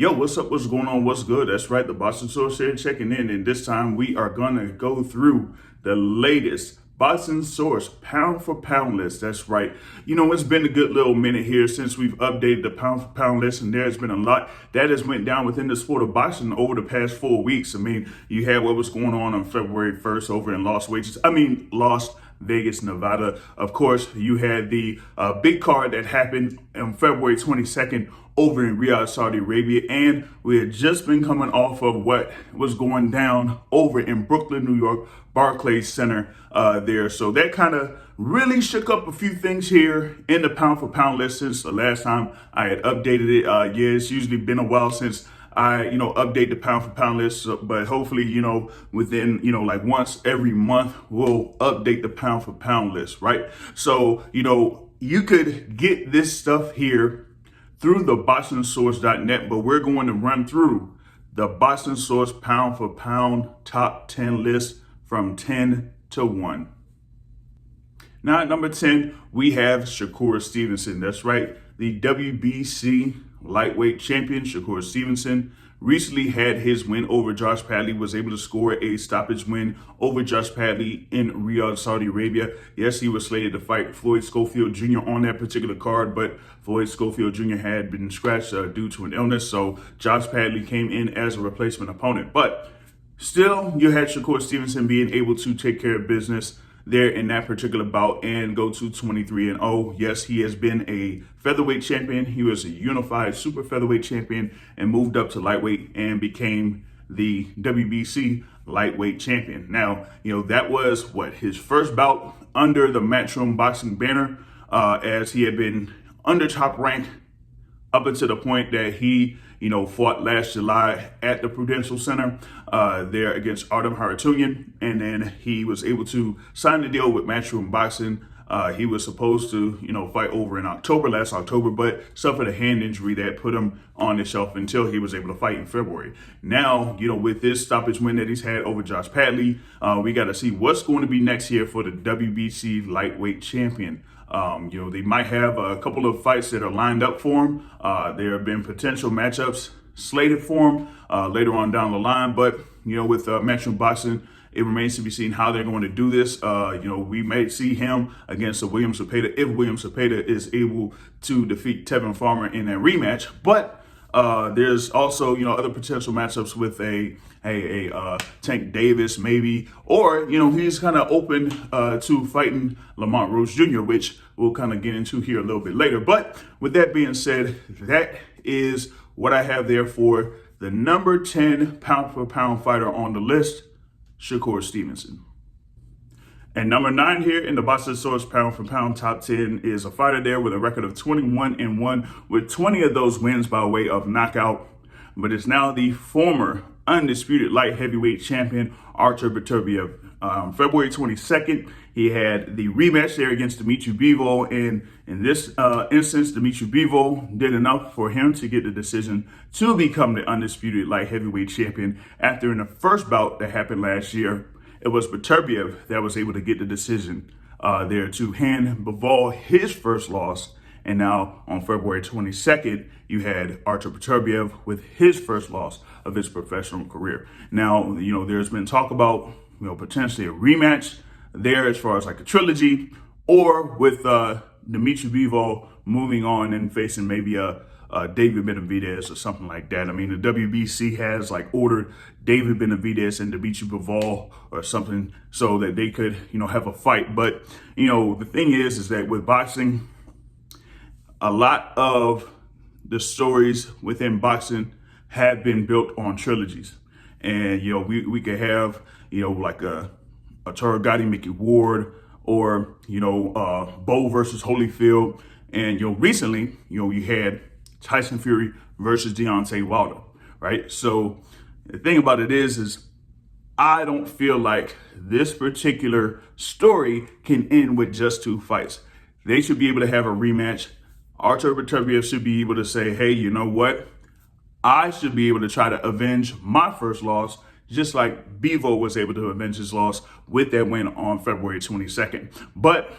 Yo, what's up? What's going on? What's good? That's right. The Boxing Source here checking in. And this time we are going to go through the latest Boxing Source pound for pound list. That's right. It's been a good little minute here since we've updated the pound for pound list. And there's been a lot that has went down within the sport of boxing over the past 4 weeks. You had what was going on February 1st over in Las Vegas, Nevada. Of course, you had the big card that happened on February 22nd over in Riyadh, Saudi Arabia. And we had just been coming off of what was going down over in Brooklyn, New York, Barclays Center there. So that kind of really shook up a few things here in the pound for pound list since the last time I had updated it. It's usually been a while since I, update the pound for pound list, but hopefully, within, like once every month, we'll update the pound for pound list, right? So, you could get this stuff here through the BoxingSource.net, but we're going to run through the Boxing Source pound for pound top 10 list from 10 to 1. Now at number 10, we have Shakur Stevenson. That's right, the WBC lightweight champion, Shakur Stevenson, recently had his win over Josh Padley, was able to score a stoppage win over Josh Padley in Riyadh, Saudi Arabia. Yes, he was slated to fight Floyd Schofield Jr. on that particular card, but Floyd Schofield Jr. had been scratched due to an illness, so Josh Padley came in as a replacement opponent. But still, you had Shakur Stevenson being able to take care of business there in that particular bout and go to 23-0. Yes, he has been a featherweight champion. He was a unified super featherweight champion and moved up to lightweight and became the WBC lightweight champion. Now, that was his first bout under the Matchroom Boxing banner, as he had been under top rank up until the point that he fought last July at the Prudential Center there against Artem Harutyunyan. And then he was able to sign the deal with Matchroom Boxing. He was supposed to, fight over in last October, but suffered a hand injury that put him on the shelf until he was able to fight in February. Now, with this stoppage win that he's had over Josh Padley, we got to see what's going to be next here for the WBC lightweight champion. They might have a couple of fights that are lined up for him. There have been potential matchups slated for him later on down the line. But, with Matchroom Boxing, it remains to be seen how they're going to do this. We may see him against William Zepeda if William Zepeda is able to defeat Tevin Farmer in a rematch. But there's also, other potential matchups with a Tank Davis maybe, or, he's kind of open to fighting Lamont Rose Jr., which we'll kind of get into here a little bit later. But with that being said, that is what I have there for the number 10 pound for pound fighter on the list, Shakur Stevenson. And number 9 here in the Boxing Source pound for pound top 10 is a fighter there with a record of 21-1, with 20 of those wins by way of knockout. But it's now the former undisputed light heavyweight champion, Artur Beterbiev. February 22nd, he had the rematch there against Dimitri Bivol. And in this instance, Dimitri Bivol did enough for him to get the decision to become the undisputed light heavyweight champion after in the first bout that happened last year, it was Beterbiev that was able to get the decision there to hand Bivol his first loss. And now on February 22nd, you had Artur Beterbiev with his first loss of his professional career. Now, there's been talk about, potentially a rematch there as far as like a trilogy, or with Dimitri Bivol moving on and facing maybe a David Benavidez or something like that. The WBC has ordered David Benavidez and Dimitri Bivol or something so that they could, have a fight. But, the thing is that with boxing, a lot of the stories within boxing have been built on trilogies. And, we could have, like a Arturo Gatti, Mickey Ward, or, Bo versus Holyfield. And, recently, you had Tyson Fury versus Deontay Wilder, right? So the thing about it is I don't feel like this particular story can end with just 2 fights. They should be able to have a rematch. Artur Beterbiev should be able to say, hey, you know what? I should be able to try to avenge my first loss just like Bivol was able to avenge his loss with that win on February 22nd. But,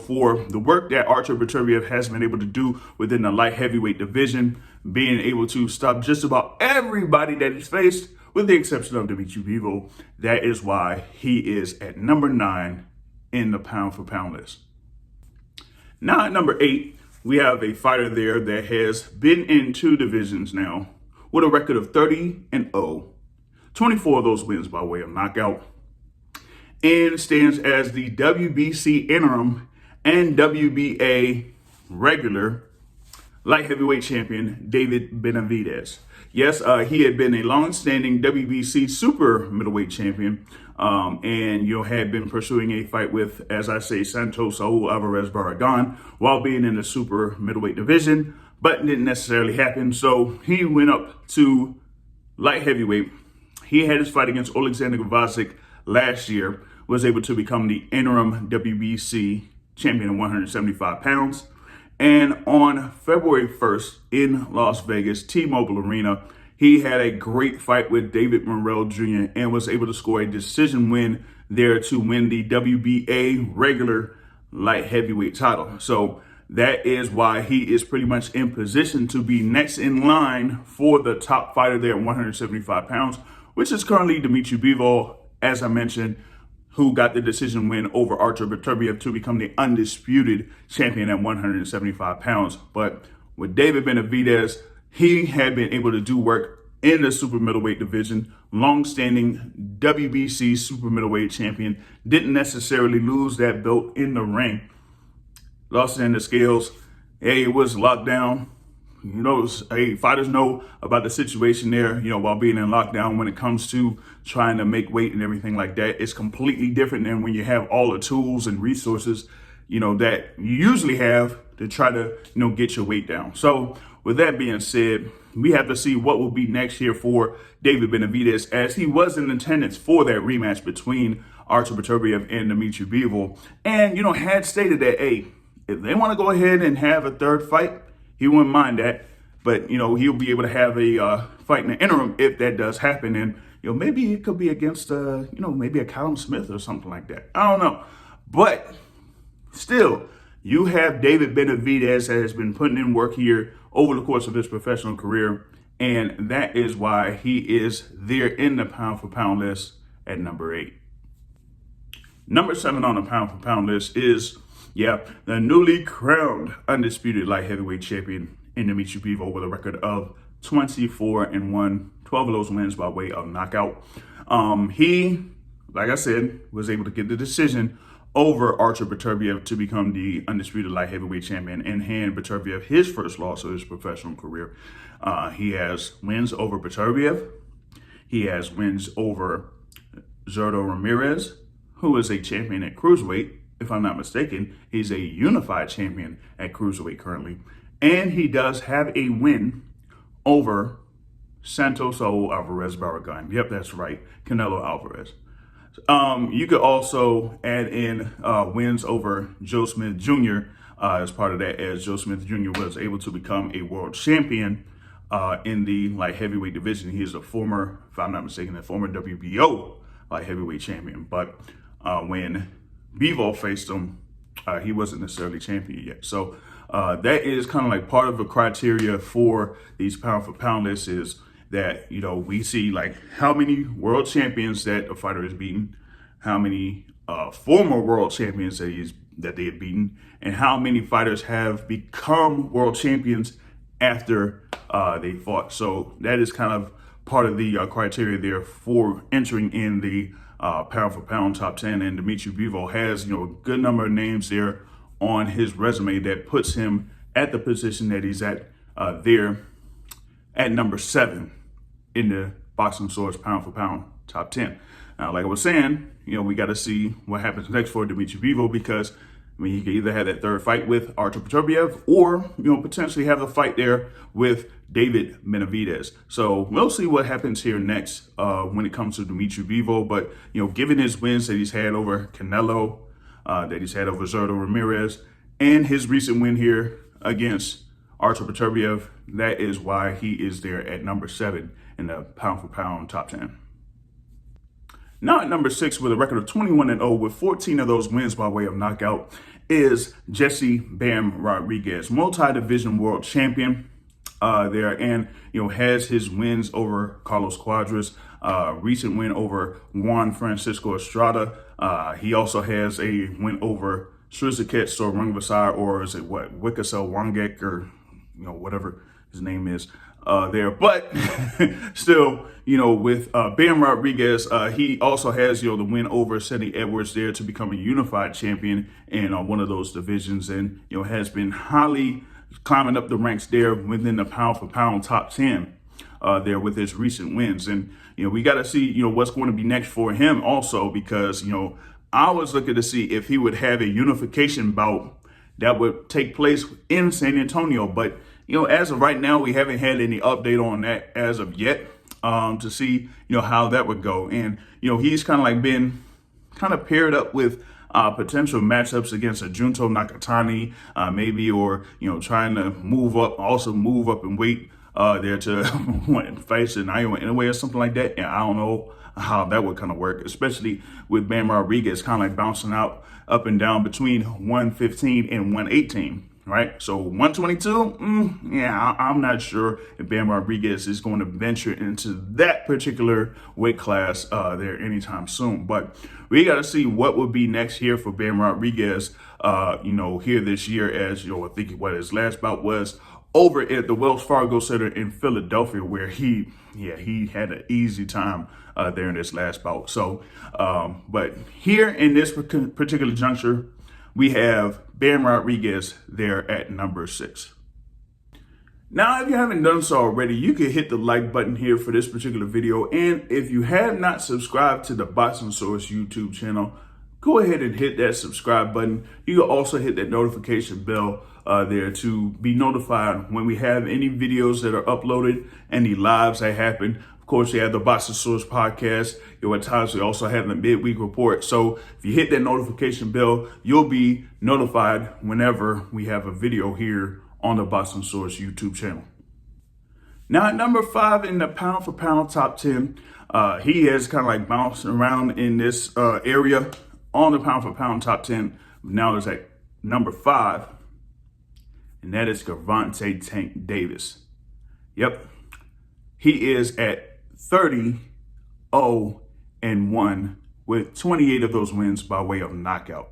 for the work that Artur Beterbiev has been able to do within the light heavyweight division, being able to stop just about everybody that he's faced, with the exception of Dimitri Bivol, that is why he is at number 9 in the pound for pound list. Now at number 8, we have a fighter there that has been in 2 divisions now with a record of 30-0, 24 of those wins by way of knockout, and stands as the WBC interim and WBA regular light heavyweight champion, David Benavidez. Yes, he had been a long-standing WBC super middleweight champion, and had been pursuing a fight with, as I say, Santos Saul Alvarez Barragan while being in the super middleweight division, but it didn't necessarily happen. So he went up to light heavyweight. He had his fight against Alexander Gvozdyk last year, was able to become the interim WBC champion at 175 pounds. And on February 1st in Las Vegas, T-Mobile Arena, he had a great fight with David Morrell Jr. and was able to score a decision win there to win the WBA regular light heavyweight title. So that is why he is pretty much in position to be next in line for the top fighter there at 175 pounds, which is currently Dimitri Bivol, as I mentioned, who got the decision win over Artur Beterbiev to become the undisputed champion at 175 pounds. But with David Benavidez, he had been able to do work in the super middleweight division, long-standing WBC super middleweight champion, didn't necessarily lose that belt in the ring, lost it in the scales. Hey, it was locked down. Fighters know about the situation there, while being in lockdown when it comes to trying to make weight and everything like that. It's completely different than when you have all the tools and resources, that you usually have to try to, get your weight down. So with that being said, we have to see what will be next here for David Benavidez, as he was in attendance for that rematch between Artur Beterbiev and Dimitri Bivol. And, had stated that, hey, if they want to go ahead and have a third fight, he wouldn't mind that, but, he'll be able to have a fight in the interim if that does happen. And, maybe it could be against, maybe a Callum Smith or something like that. I don't know. But still, you have David Benavidez that has been putting in work here over the course of his professional career. And that is why he is there in the pound for pound list at number 8. Number 7 on the pound for pound list is, the newly crowned undisputed light heavyweight champion in Dimitri Bivol with a record of 24-1, 12 of those wins by way of knockout. He, like I said, was able to get the decision over Artur Beterbiev to become the undisputed light heavyweight champion and hand Beterbiev his first loss of his professional career. He has wins over Beterbiev. He has wins over Zurdo Ramirez, who is a champion at cruiserweight. If I'm not mistaken, he's a unified champion at cruiserweight currently. And he does have a win over Santos Saul Alvarez Barragan. Yep, that's right, Canelo Alvarez. You could also add in wins over Joe Smith Jr. As part of that, as Joe Smith Jr. was able to become a world champion in the light heavyweight division. He is a former, if I'm not mistaken, a former WBO light heavyweight champion. But when Bivol faced him, he wasn't necessarily champion yet. So that is kind of like part of the criteria for these pound for pound lists, is that, we see like how many world champions that a fighter has beaten, how many former world champions that they have beaten, and how many fighters have become world champions after they fought. So that is kind of part of the criteria there for entering in the pound for pound top 10. And Dimitri Bivol has, a good number of names there on his resume that puts him at the position that he's at there at number 7 in the Boxing Source pound for pound top 10. Now, like I was saying, we got to see what happens next for Dimitri Bivol, because he could either have that third fight with Artur Beterbiev or, potentially have a fight there with David Benavidez. So we'll see what happens here next when it comes to Dimitri Bivol. But, given his wins that he's had over Canelo, that he's had over Zurdo Ramirez, and his recent win here against Artur Beterbiev, that is why he is there at number 7 in the pound for pound top 10. Now at number 6 with a record of 21-0 with 14 of those wins by way of knockout is Jesse Bam Rodriguez, multi-division world champion there, and has his wins over Carlos Cuadras, recent win over Juan Francisco Estrada. He also has a win over Srisaket Sorungvasar, or is it what, Wikasel Wangek, or whatever his name is there. But still, with Bam Rodriguez, he also has the win over Sidney Edwards there to become a unified champion in one of those divisions, and has been highly climbing up the ranks there within the pound for pound top 10 there with his recent wins. And we got to see what's going to be next for him also, because I was looking to see if he would have a unification bout that would take place in San Antonio, but as of right now, we haven't had any update on that as of yet to see how that would go. And he's kind of like been kind of paired up with potential matchups against a Junto Nakatani, maybe, or trying to move up in weight there to face an Iowa anyway or something like that. And I don't know how that would kind of work, especially with Bam Rodriguez kind of like bouncing out up and down between 115 and 118. Right, so 122, yeah, I'm not sure if Bam Rodriguez is going to venture into that particular weight class there anytime soon. But we got to see what will be next here for Bam Rodriguez, here this year, as I think what his last bout was over at the Wells Fargo Center in Philadelphia, where he had an easy time there in this last bout. So, but here in this particular juncture, we have Bam Rodriguez there at number 6. Now, if you haven't done so already, you can hit the like button here for this particular video. And if you have not subscribed to the Boxing Source YouTube channel, go ahead and hit that subscribe button. You can also hit that notification bell there to be notified when we have any videos that are uploaded, any lives that happen. Of course, you have the Boxing Source podcast. At times, we also have the midweek report. So if you hit that notification bell, you'll be notified whenever we have a video here on the Boxing Source YouTube channel. Now, at number 5 in the pound for pound top 10, he has kind of like bounced around in this area on the pound for pound top 10. Now it's at number 5, and that is Gervonta Tank Davis. Yep, he is at 30-0-1 with 28 of those wins by way of knockout.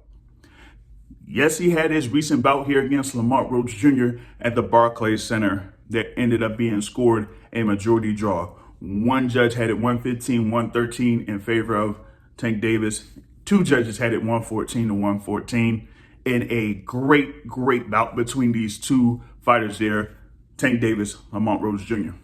Yes, he had his recent bout here against Lamont Roach Jr. at the Barclays Center that ended up being scored a majority draw. One judge had it 115-113 in favor of Tank Davis. 2 judges had it 114-114 in a great bout between these 2 fighters there, Tank Davis, Lamont Roach Jr.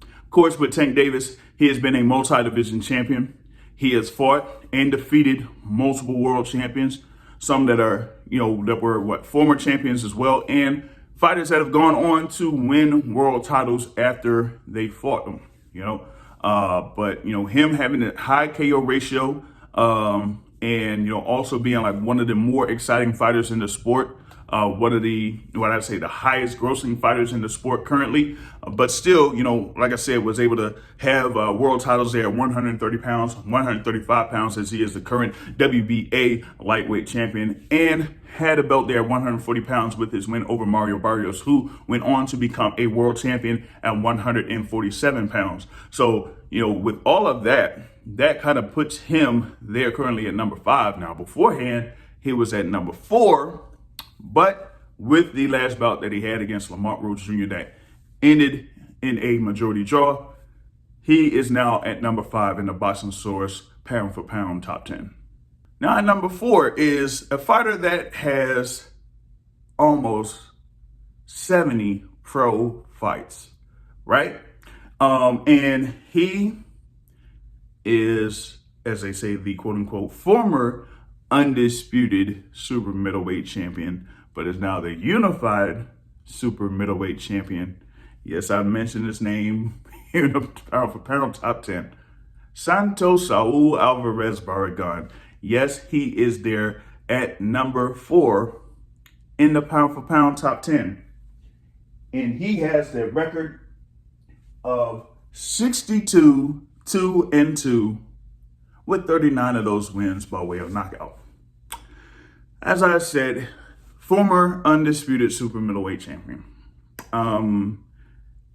Of course, with Tank Davis, he has been a multi-division champion. He has fought and defeated multiple world champions, some that are, that were former champions as well, and fighters that have gone on to win world titles after they fought them, but him having a high KO ratio, and also being like one of the more exciting fighters in the sport, one of the highest grossing fighters in the sport currently, but still, like I said, was able to have world titles there at 130 pounds, 135 pounds, as he is the current WBA lightweight champion, and had a belt there at 140 pounds with his win over Mario Barrios, who went on to become a world champion at 147 pounds. So, with all of that, that kind of puts him there currently at number 5. Now, beforehand, he was at number 4, but with the last bout that he had against Lamont Roach Jr. that ended in a majority draw, he is now at number 5 in the Boxing Source pound for pound top 10. Now, at number 4 is a fighter that has almost 70 pro fights, right? And he is, as they say, the quote-unquote former undisputed super middleweight champion, but is now the unified super middleweight champion. Yes, I mentioned his name in the pound for pound top 10. Santos Saul Alvarez Barragan. Yes, he is there at number 4 in the pound for pound top 10. And he has the record of 62-2-2 with 39 of those wins by way of knockout. As I said, former undisputed super middleweight champion.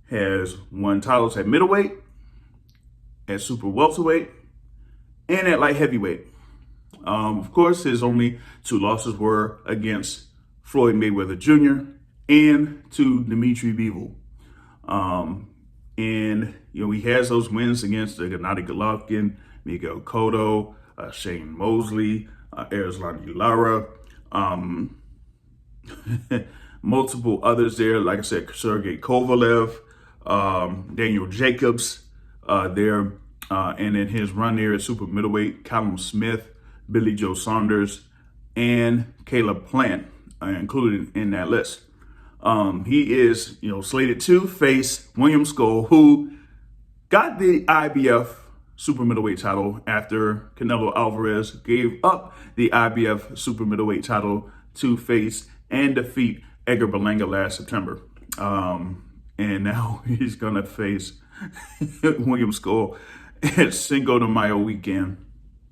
Has won titles at middleweight, at super welterweight, and at light heavyweight. Of course, his only two losses were against Floyd Mayweather Jr. and to Dimitri Bivol. And, he has those wins against Gennady Golovkin, Miguel Cotto, Shane Mosley, Erislandy Lara, multiple others there. Like I said, Sergey Kovalev, Daniel Jacobs there. And in his run there at super middleweight, Callum Smith, Billy Joe Saunders, and Caleb Plant included in that list. He is, slated to face William Scull, who got the IBF super middleweight title after Canelo Alvarez gave up the IBF super middleweight title to face and defeat Edgar Berlanga last September. And now he's going to face William Scull at Cinco de Mayo weekend.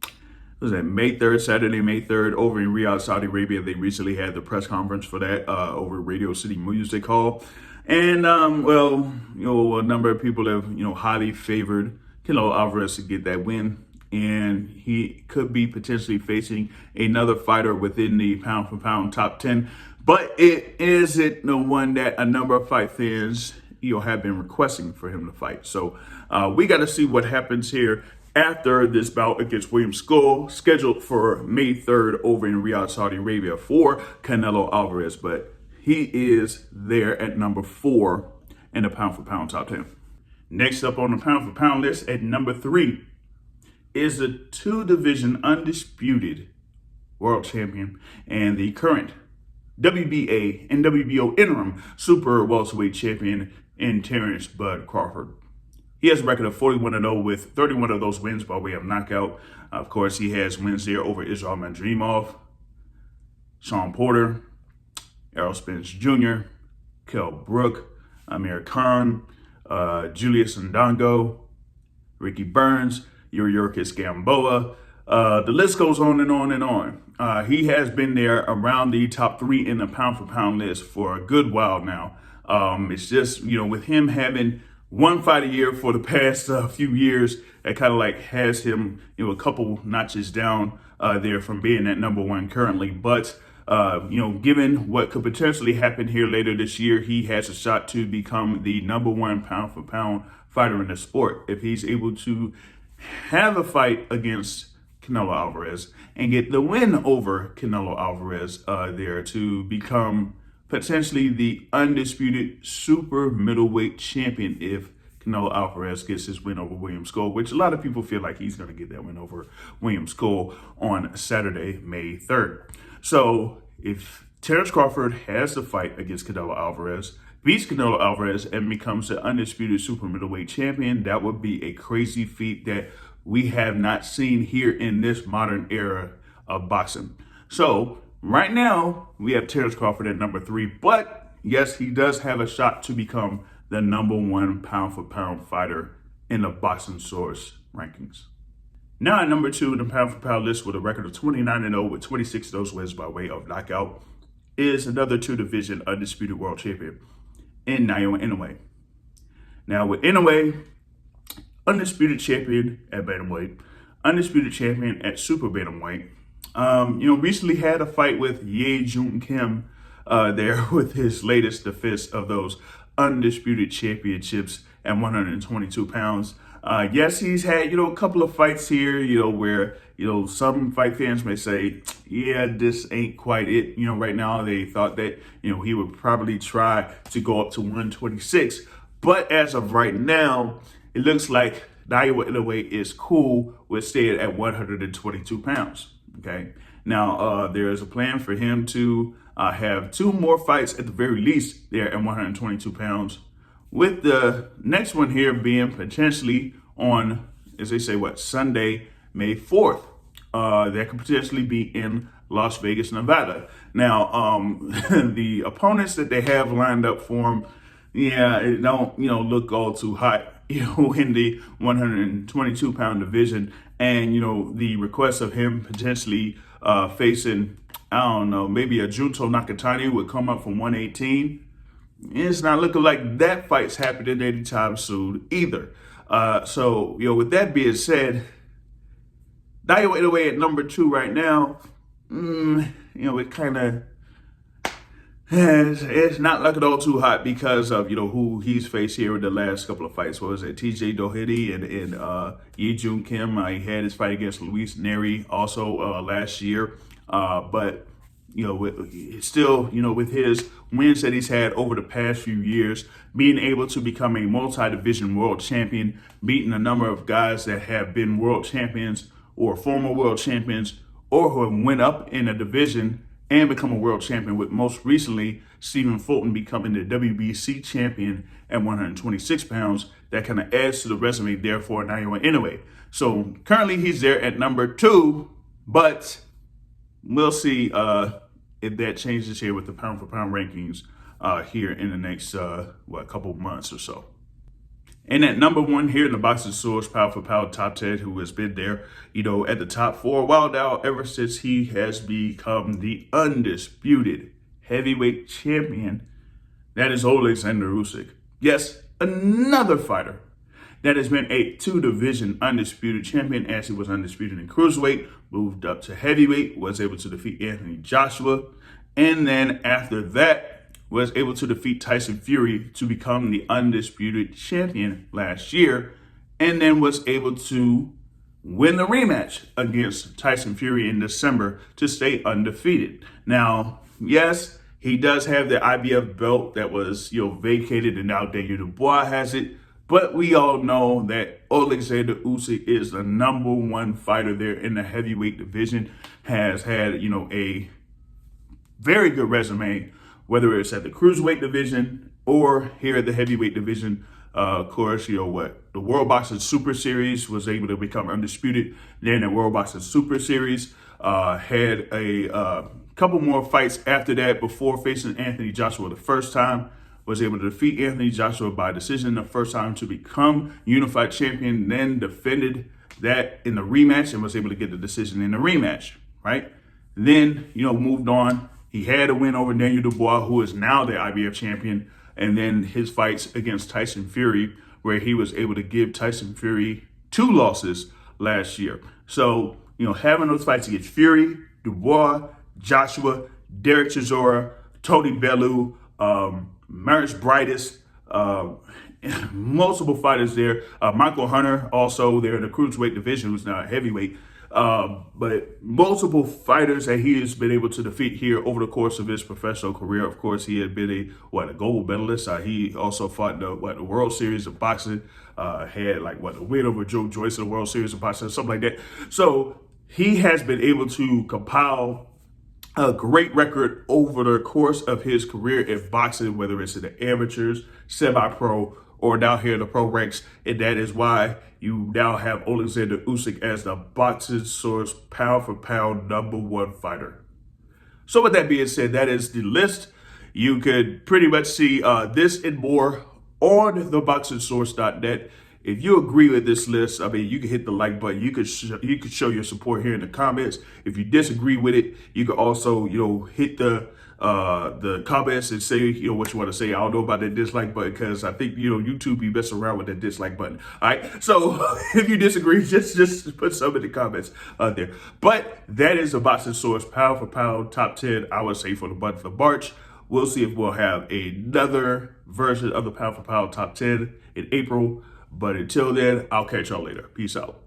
It was May 3rd, Saturday, May 3rd, over in Riyadh, Saudi Arabia. They recently had the press conference for that over Radio City Music Hall. And, a number of people have, highly favored Canelo Alvarez to get that win. And he could be potentially facing another fighter within the pound-for-pound top 10. But it isn't the one that a number of fight fans, have been requesting for him to fight. So we got to see what happens here after this bout against William Scull, scheduled for May 3rd over in Riyadh, Saudi Arabia for Canelo Alvarez. But he is there at number 4 in the pound-for-pound top 10. Next up on the pound-for-pound list at number 3 is the 2-division undisputed world champion and the current WBA and WBO interim super welterweight champion in Terrence Bud Crawford. He has a record of 41-0 with 31 of those wins by way of knockout. Of course, he has wins there over Israel Madrimov, Sean Porter, Errol Spence Jr., Kell Brook, Amir Khan, Julius Ndongo, Ricky Burns, Yuriorkis Gamboa. The list goes on and on and on. He has been there around the top 3 in the pound-for-pound list for a good while now. It's just, with him having one fight a year for the past few years, it kind of like has him, a couple notches down there from being at number 1 currently. But, given what could potentially happen here later this year, he has a shot to become the number 1 pound for pound fighter in the sport. If he's able to have a fight against Canelo Alvarez and get the win over Canelo Alvarez there to become potentially the undisputed super middleweight champion if Canelo Alvarez gets his win over William Scull, which a lot of people feel like he's going to get that win over William Scull on Saturday, May 3rd. So if Terrence Crawford has the fight against Canelo Alvarez, beats Canelo Alvarez, and becomes the undisputed super middleweight champion, that would be a crazy feat that we have not seen here in this modern era of boxing. So right now, we have Terrence Crawford at number 3, but yes, he does have a shot to become the number 1 pound-for-pound fighter in the Boxing Source rankings. Now at number 2 in the pound-for-pound list with a record of 29-0 with 26 of those wins by way of knockout is another 2-division undisputed world champion in Naoya Inoue. Now with Inoue, undisputed champion at bantamweight, undisputed champion at super bantamweight, recently had a fight with Ye Jun Kim there with his latest defense of those undisputed championships at 122 pounds. Yes, he's had, a couple of fights here, where, some fight fans may say, yeah, this ain't quite it. Right now they thought that, he would probably try to go up to 126. But as of right now, it looks like Naoya Inoue is cool with staying at 122 pounds. Okay. Now, there is a plan for him to have 2 more fights at the very least there at 122 pounds, with the next one here being potentially on, as they say, Sunday, May 4th. That could potentially be in Las Vegas, Nevada. Now, the opponents that they have lined up for him, it don't, look all too hot, in the 122 pound division and the request of him potentially facing, I don't know, maybe a Junto Nakatani would come up from 118. It's not looking like that fight's happening anytime soon either. So with that being said, Naoya Inoue at number 2 right now. It kind of it's not looking all too hot because of who he's faced here in the last couple of fights. What was it? TJ Doheny and Yi Jun Kim. He had his fight against Luis Neri also last year, but with his wins that he's had over the past few years, being able to become a multi-division world champion, beating a number of guys that have been world champions or former world champions or who have went up in a division and become a world champion, with most recently Stephen Fulton becoming the WBC champion at 126 pounds. That kind of adds to the resume there for Naoya Inoue. So currently he's there at number 2, but we'll see if that changes here with the pound for pound rankings here in the next couple months or so. And at number 1 here in the Boxing Source Pound for Pound Top 10, who has been there, at the top for a while now, ever since he has become the undisputed heavyweight champion, that is Alexander Usyk. Yes, another fighter that has been a 2-division undisputed champion, as he was undisputed in cruiserweight, moved up to heavyweight, was able to defeat Anthony Joshua, and then after that, was able to defeat Tyson Fury to become the undisputed champion last year, and then was able to win the rematch against Tyson Fury in December to stay undefeated. Now, yes, he does have the IBF belt that was, vacated, and now Daniel Dubois has it, but we all know that Alexander Usyk is the number 1 fighter there in the heavyweight division, has had, a very good resume, whether it's at the cruiserweight division or here at the heavyweight division. Of course, the World Boxing Super Series was able to become undisputed. Then the World Boxing Super Series had a couple more fights after that before facing Anthony Joshua the first time. Was able to defeat Anthony Joshua by decision the first time to become unified champion, then defended that in the rematch and was able to get the decision in the rematch, right? Then, moved on. He had a win over Daniel Dubois, who is now the IBF champion, and then his fights against Tyson Fury, where he was able to give Tyson Fury 2 losses last year. So, having those fights against Fury, Dubois, Joshua, Derek Chisora, Tony Bellew, Marius Brightus, multiple fighters there. Michael Hunter also there in the cruiserweight division, who's now a heavyweight. But multiple fighters that he has been able to defeat here over the course of his professional career. Of course, he had been a gold medalist. He also fought the World Series of Boxing. Had a win over Joe Joyce in the World Series of Boxing, something like that. So he has been able to compile a great record over the course of his career in boxing, whether it's in the amateurs, semi-pro, or down here in the pro ranks, and that is why you now have Alexander Usyk as the Boxing Source pound for pound number 1 fighter. So with that being said, that is the list. You could pretty much see this and more on theboxingsource.net. If you agree with this list, you can hit the like button. You could show your support here in the comments. If you disagree with it, you could also hit the comments and say what you want to say. I don't know about that dislike button because I think YouTube be messing around with that dislike button. All right, so if you disagree, just put some in the comments there. But that is the Boxing Source pound for pound top 10. I would say for the month of March. We'll see if we'll have another version of the pound for pound top 10 in April. But until then, I'll catch y'all later. Peace out.